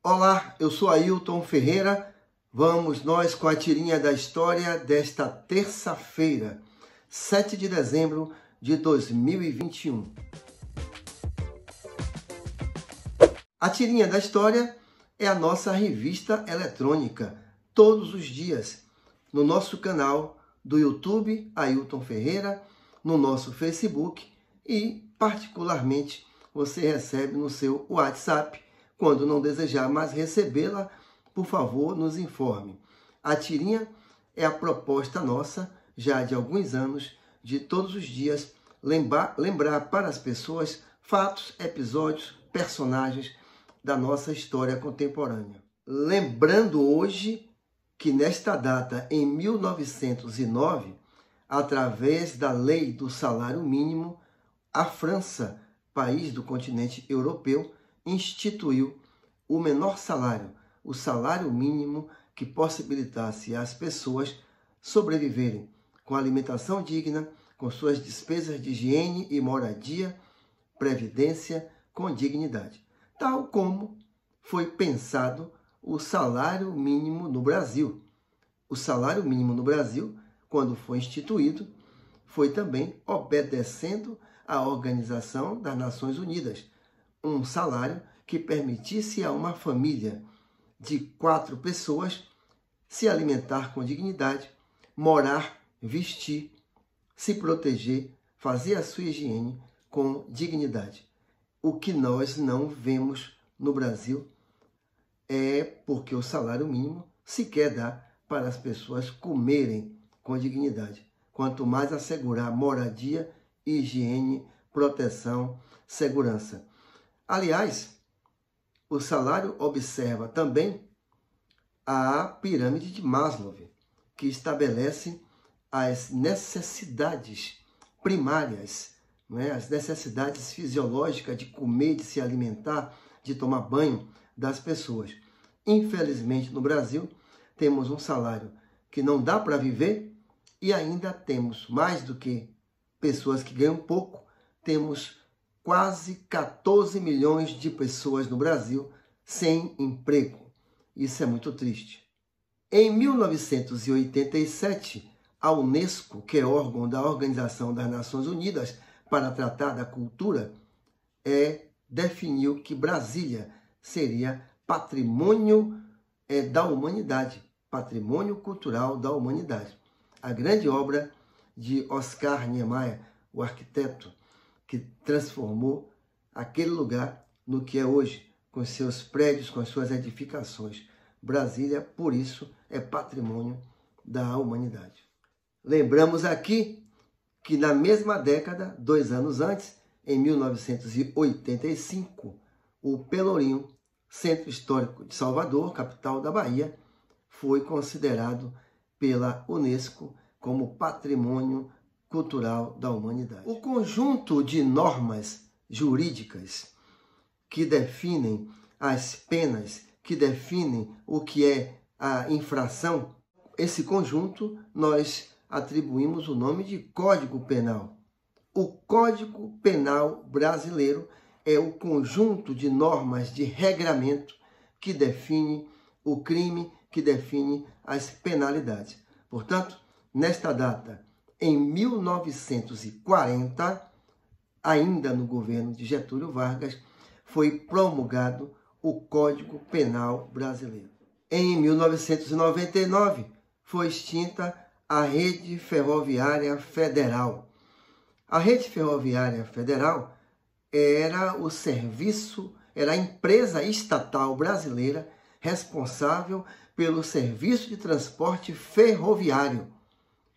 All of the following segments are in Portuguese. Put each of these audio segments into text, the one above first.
Olá, eu sou Ailton Ferreira. Vamos nós com a tirinha da história desta terça-feira, 7 de dezembro de 2021. A tirinha da história é a nossa revista eletrônica, todos os dias, no nosso canal do YouTube, Ailton Ferreira, no nosso Facebook e, particularmente, você recebe no seu WhatsApp. Quando não desejar mais recebê-la, por favor, nos informe. A tirinha é a proposta nossa, já de alguns anos, de todos os dias, lembrar para as pessoas fatos, episódios, personagens da nossa história contemporânea. Lembrando hoje que nesta data, em 1909, através da lei do salário mínimo, a França, país do continente europeu, instituiu o menor salário, o salário mínimo que possibilitasse às pessoas sobreviverem com alimentação digna, com suas despesas de higiene e moradia, previdência com dignidade. Tal como foi pensado o salário mínimo no Brasil. O salário mínimo no Brasil, quando foi instituído, foi também obedecendo à Organização das Nações Unidas, um salário que permitisse a uma família de 4 pessoas se alimentar com dignidade, morar, vestir, se proteger, fazer a sua higiene com dignidade. O que nós não vemos no Brasil é porque o salário mínimo sequer dá para as pessoas comerem com dignidade. Quanto mais assegurar moradia, higiene, proteção, segurança. Aliás, o salário observa também a pirâmide de Maslow, que estabelece as necessidades primárias, as necessidades fisiológicas de comer, de se alimentar, de tomar banho das pessoas. Infelizmente, no Brasil, temos um salário que não dá para viver e ainda temos, mais do que pessoas que ganham pouco, temos quase 14 milhões de pessoas no Brasil sem emprego. Isso é muito triste. Em 1987, a Unesco, que é órgão da Organização das Nações Unidas para tratar da cultura, definiu que Brasília seria patrimônio da humanidade, patrimônio cultural da humanidade. A grande obra de Oscar Niemeyer, o arquiteto, que transformou aquele lugar no que é hoje, com seus prédios, com suas edificações. Brasília, por isso, é patrimônio da humanidade. Lembramos aqui que na mesma década, 2 anos antes, em 1985, o Pelourinho, Centro Histórico de Salvador, capital da Bahia, foi considerado pela Unesco como patrimônio cultural da humanidade. O conjunto de normas jurídicas que definem as penas, que definem o que é a infração, esse conjunto nós atribuímos o nome de Código Penal. O Código Penal brasileiro é o conjunto de normas de regramento que define o crime, que define as penalidades. Portanto, nesta data, em 1940, ainda no governo de Getúlio Vargas, foi promulgado o Código Penal brasileiro. Em 1999, foi extinta a Rede Ferroviária Federal. A Rede Ferroviária Federal era a empresa estatal brasileira responsável pelo serviço de transporte ferroviário,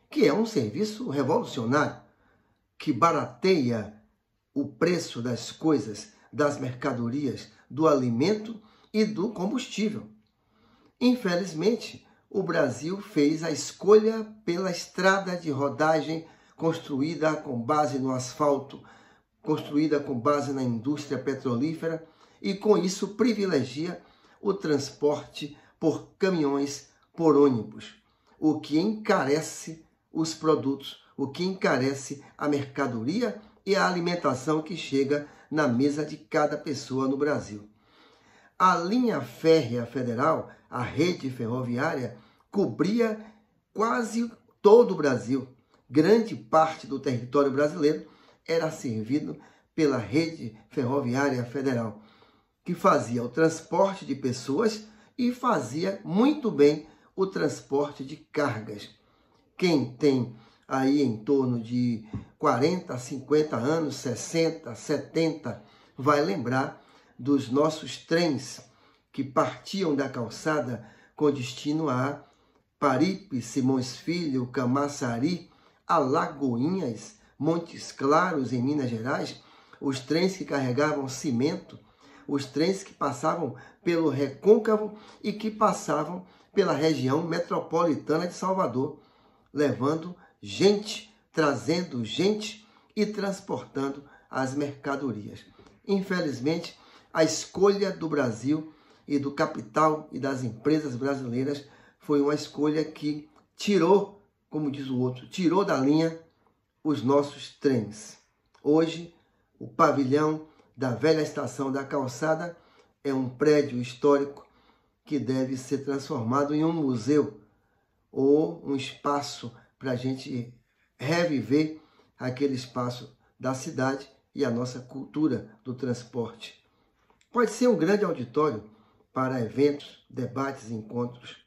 que é um serviço revolucionário, que barateia o preço das coisas, das mercadorias, do alimento e do combustível. Infelizmente, o Brasil fez a escolha pela estrada de rodagem construída com base no asfalto, construída com base na indústria petrolífera e, com isso, privilegia o transporte por caminhões, por ônibus, o que encarece os produtos, o que encarece a mercadoria e a alimentação que chega na mesa de cada pessoa no Brasil. A linha férrea federal, a rede ferroviária, cobria quase todo o Brasil. Grande parte do território brasileiro era servido pela rede ferroviária federal, que fazia o transporte de pessoas e fazia muito bem o transporte de cargas. Quem tem aí em torno de 40, 50 anos, 60, 70, vai lembrar dos nossos trens que partiam da calçada com destino a Paripe, Simões Filho, Camaçari, Alagoinhas, Montes Claros, em Minas Gerais, os trens que carregavam cimento, os trens que passavam pelo Recôncavo e que passavam pela região metropolitana de Salvador, levando gente, trazendo gente e transportando as mercadorias. Infelizmente, a escolha do Brasil e do capital e das empresas brasileiras foi uma escolha que tirou, como diz o outro, tirou da linha os nossos trens. Hoje, o pavilhão da velha estação da calçada é um prédio histórico que deve ser transformado em um museu ou um espaço para a gente reviver aquele espaço da cidade e a nossa cultura do transporte. Pode ser um grande auditório para eventos, debates, encontros,